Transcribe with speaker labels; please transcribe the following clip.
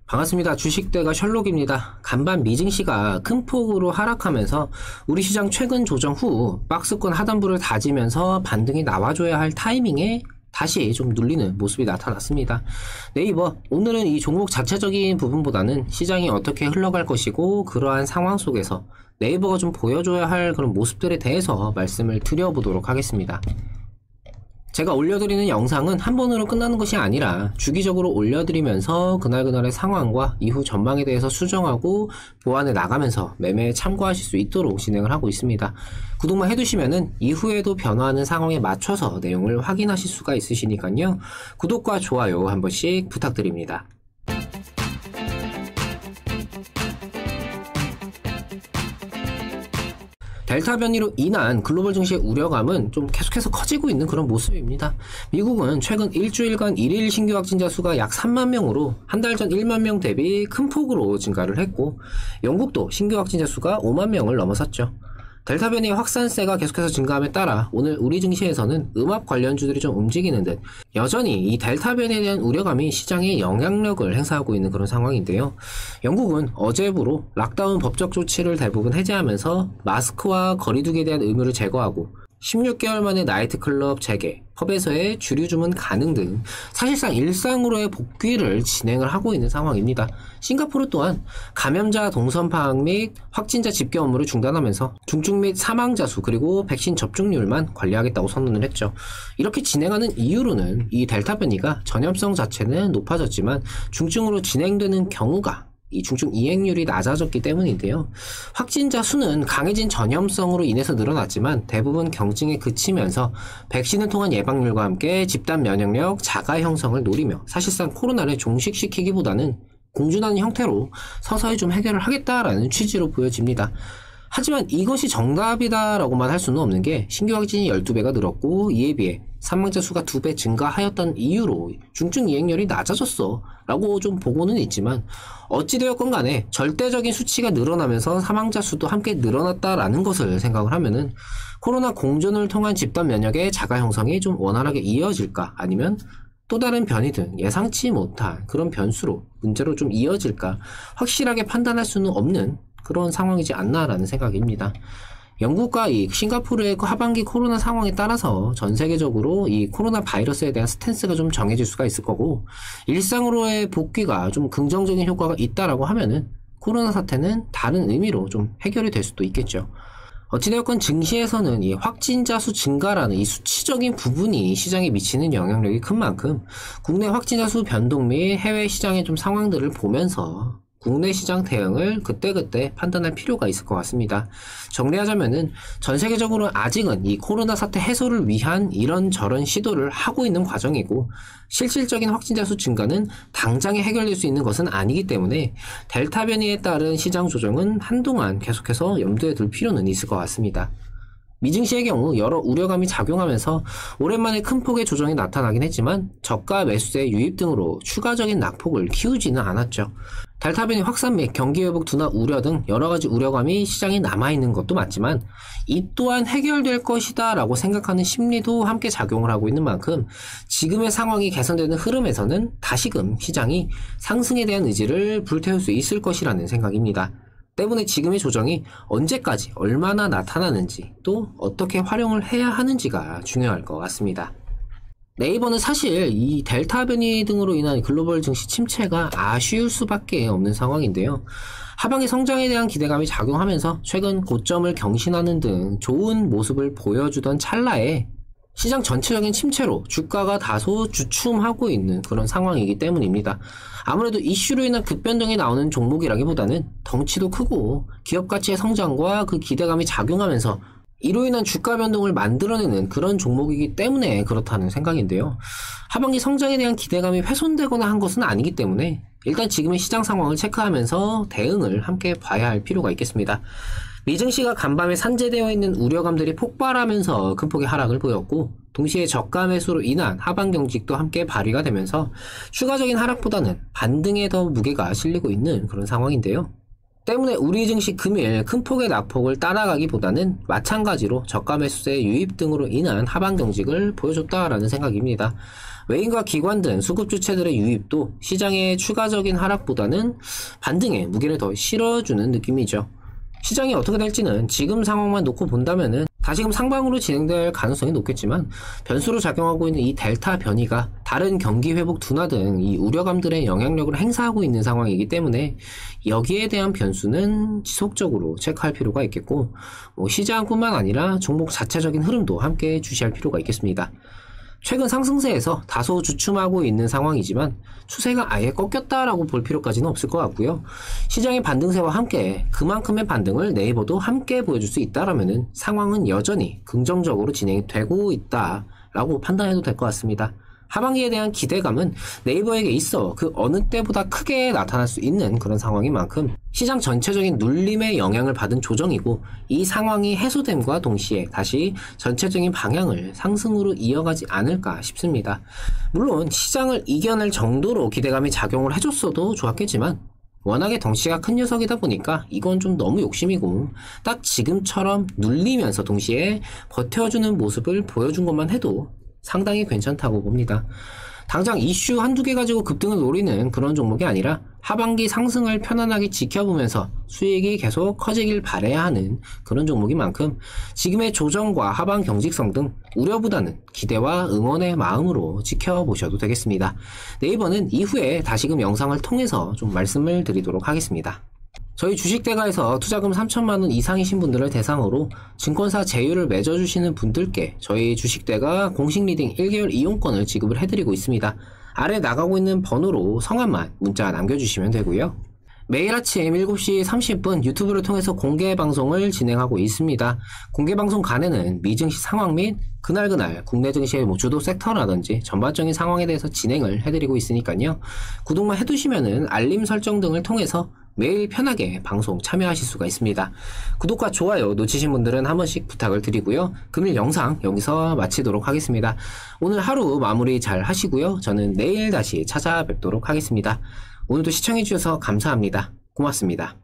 Speaker 1: 반갑습니다. 주식대가 셜록입니다. 간밤 미증시가 큰 폭으로 하락하면서 우리 시장 최근 조정 후 박스권 하단부를 다지면서 반등이 나와줘야 할 타이밍에 다시 좀 눌리는 모습이 나타났습니다. 네이버, 오늘은 이 종목 자체적인 부분보다는 시장이 어떻게 흘러갈 것이고 그러한 상황 속에서 네이버가 좀 보여줘야 할 그런 모습들에 대해서 말씀을 드려보도록 하겠습니다. 제가 올려드리는 영상은 한 번으로 끝나는 것이 아니라 주기적으로 올려드리면서 그날그날의 상황과 이후 전망에 대해서 수정하고 보완해 나가면서 매매에 참고하실 수 있도록 진행을 하고 있습니다. 구독만 해두시면은 이후에도 변화하는 상황에 맞춰서 내용을 확인하실 수가 있으시니까요. 구독과 좋아요 한 번씩 부탁드립니다. 델타 변이로 인한 글로벌 증시의 우려감은 좀 계속해서 커지고 있는 그런 모습입니다. 미국은 최근 일주일간 일일 신규 확진자 수가 약 3만 명으로 한 달 전 1만 명 대비 큰 폭으로 증가를 했고, 영국도 신규 확진자 수가 5만 명을 넘어섰죠. 델타 변이의 확산세가 계속해서 증가함에 따라 오늘 우리 증시에서는 음압 관련주들이 좀 움직이는 듯 여전히 이 델타 변이에 대한 우려감이 시장에 영향력을 행사하고 있는 그런 상황인데요. 영국은 어제부로 락다운 법적 조치를 대부분 해제하면서 마스크와 거리두기에 대한 의무를 제거하고 16개월 만에 나이트클럽 재개, 펍에서의 주류 주문 가능 등 사실상 일상으로의 복귀를 진행을 하고 있는 상황입니다. 싱가포르 또한 감염자 동선 파악 및 확진자 집계 업무를 중단하면서 중증 및 사망자 수 그리고 백신 접종률만 관리하겠다고 선언을 했죠. 이렇게 진행하는 이유로는 이 델타 변이가 전염성 자체는 높아졌지만 중증으로 진행되는 경우가 이 중증 이행률이 낮아졌기 때문인데요. 확진자 수는 강해진 전염성으로 인해서 늘어났지만 대부분 경증에 그치면서 백신을 통한 예방률과 함께 집단 면역력 자가 형성을 노리며 사실상 코로나를 종식시키기보다는 공존하는 형태로 서서히 좀 해결을 하겠다라는 취지로 보여집니다. 하지만 이것이 정답이다라고만 할 수는 없는 게 신규 확진이 12배가 늘었고 이에 비해 사망자 수가 2배 증가하였던 이유로 중증 이행률이 낮아졌어 라고 좀 보고는 있지만 어찌되었건 간에 절대적인 수치가 늘어나면서 사망자 수도 함께 늘어났다라는 것을 생각을 하면은 코로나 공존을 통한 집단 면역의 자가 형성이 좀 원활하게 이어질까 아니면 또 다른 변이 등 예상치 못한 그런 변수로 문제로 좀 이어질까 확실하게 판단할 수는 없는 그런 상황이지 않나라는 생각입니다. 영국과 이 싱가포르의 하반기 코로나 상황에 따라서 전 세계적으로 이 코로나 바이러스에 대한 스탠스가 좀 정해질 수가 있을 거고, 일상으로의 복귀가 좀 긍정적인 효과가 있다라고 하면은 코로나 사태는 다른 의미로 좀 해결이 될 수도 있겠죠. 어찌되었건 증시에서는 이 확진자 수 증가라는 이 수치적인 부분이 시장에 미치는 영향력이 큰 만큼 국내 확진자 수 변동 및 해외 시장의 좀 상황들을 보면서 국내 시장 대응을 그때그때 판단할 필요가 있을 것 같습니다. 정리하자면은 전 세계적으로 아직은 이 코로나 사태 해소를 위한 이런저런 시도를 하고 있는 과정이고 실질적인 확진자 수 증가는 당장에 해결될 수 있는 것은 아니기 때문에 델타 변이에 따른 시장 조정은 한동안 계속해서 염두에 둘 필요는 있을 것 같습니다. 미증시의 경우 여러 우려감이 작용하면서 오랜만에 큰 폭의 조정이 나타나긴 했지만 저가 매수세 유입 등으로 추가적인 낙폭을 키우지는 않았죠. 델타 변이 확산 및 경기 회복 둔화 우려 등 여러가지 우려감이 시장에 남아있는 것도 맞지만 이 또한 해결될 것이다 라고 생각하는 심리도 함께 작용을 하고 있는 만큼 지금의 상황이 개선되는 흐름에서는 다시금 시장이 상승에 대한 의지를 불태울 수 있을 것이라는 생각입니다. 때문에 지금의 조정이 언제까지 얼마나 나타나는지 또 어떻게 활용을 해야 하는지가 중요할 것 같습니다. 네이버는 사실 이 델타 변이 등으로 인한 글로벌 증시 침체가 아쉬울 수밖에 없는 상황인데요. 하반기 성장에 대한 기대감이 작용하면서 최근 고점을 경신하는 등 좋은 모습을 보여주던 찰나에 시장 전체적인 침체로 주가가 다소 주춤하고 있는 그런 상황이기 때문입니다. 아무래도 이슈로 인한 급변동이 나오는 종목이라기보다는 덩치도 크고 기업 가치의 성장과 그 기대감이 작용하면서 이로 인한 주가 변동을 만들어내는 그런 종목이기 때문에 그렇다는 생각인데요. 하반기 성장에 대한 기대감이 훼손되거나 한 것은 아니기 때문에 일단 지금의 시장 상황을 체크하면서 대응을 함께 봐야 할 필요가 있겠습니다. 미증시가 간밤에 산재되어 있는 우려감들이 폭발하면서 큰 폭의 하락을 보였고 동시에 저가 매수로 인한 하방 경직도 함께 발휘가 되면서 추가적인 하락보다는 반등에 더 무게가 실리고 있는 그런 상황인데요. 때문에 우리 증시 금일 큰 폭의 낙폭을 따라가기보다는 마찬가지로 저가 매수세 유입 등으로 인한 하방 경직을 보여줬다라는 생각입니다. 외인과 기관 등 수급 주체들의 유입도 시장의 추가적인 하락보다는 반등에 무게를 더 실어주는 느낌이죠. 시장이 어떻게 될지는 지금 상황만 놓고 본다면은 다시금 상방으로 진행될 가능성이 높겠지만 변수로 작용하고 있는 이 델타 변이가 다른 경기 회복 둔화 등 이 우려감들의 영향력을 행사하고 있는 상황이기 때문에 여기에 대한 변수는 지속적으로 체크할 필요가 있겠고 시장뿐만 아니라 종목 자체적인 흐름도 함께 주시할 필요가 있겠습니다. 최근 상승세에서 다소 주춤하고 있는 상황이지만 추세가 아예 꺾였다라고 볼 필요까지는 없을 것 같고요. 시장의 반등세와 함께 그만큼의 반등을 네이버도 함께 보여줄 수 있다라면은 상황은 여전히 긍정적으로 진행이 되고 있다라고 판단해도 될 것 같습니다. 하반기에 대한 기대감은 네이버에게 있어 그 어느 때보다 크게 나타날 수 있는 그런 상황인 만큼 시장 전체적인 눌림의 영향을 받은 조정이고 이 상황이 해소됨과 동시에 다시 전체적인 방향을 상승으로 이어가지 않을까 싶습니다. 물론 시장을 이겨낼 정도로 기대감이 작용을 해줬어도 좋았겠지만 워낙에 덩치가 큰 녀석이다 보니까 이건 좀 너무 욕심이고 딱 지금처럼 눌리면서 동시에 버텨주는 모습을 보여준 것만 해도 상당히 괜찮다고 봅니다. 당장 이슈 한두 개 가지고 급등을 노리는 그런 종목이 아니라 하반기 상승을 편안하게 지켜보면서 수익이 계속 커지길 바라야 하는 그런 종목인 만큼 지금의 조정과 하반 경직성 등 우려보다는 기대와 응원의 마음으로 지켜보셔도 되겠습니다. 네이버는 이후에 다시금 영상을 통해서 좀 말씀을 드리도록 하겠습니다. 저희 주식대가에서 투자금 3천만원 이상이신 분들을 대상으로 증권사 제휴를 맺어주시는 분들께 저희 주식대가 공식 리딩 1개월 이용권을 지급을 해드리고 있습니다. 아래 나가고 있는 번호로 성함만 문자 남겨주시면 되고요. 매일 아침 7시 30분 유튜브를 통해서 공개 방송을 진행하고 있습니다. 공개 방송 간에는 미증시 상황 및 그날 국내 증시의 주도 섹터라든지 전반적인 상황에 대해서 진행을 해드리고 있으니까요. 구독만 해두시면은 알림 설정 등을 통해서 매일 편하게 방송 참여하실 수가 있습니다. 구독과 좋아요 놓치신 분들은 한 번씩 부탁을 드리고요. 금일 영상 여기서 마치도록 하겠습니다. 오늘 하루 마무리 잘 하시고요. 저는 내일 다시 찾아뵙도록 하겠습니다. 오늘도 시청해주셔서 감사합니다. 고맙습니다.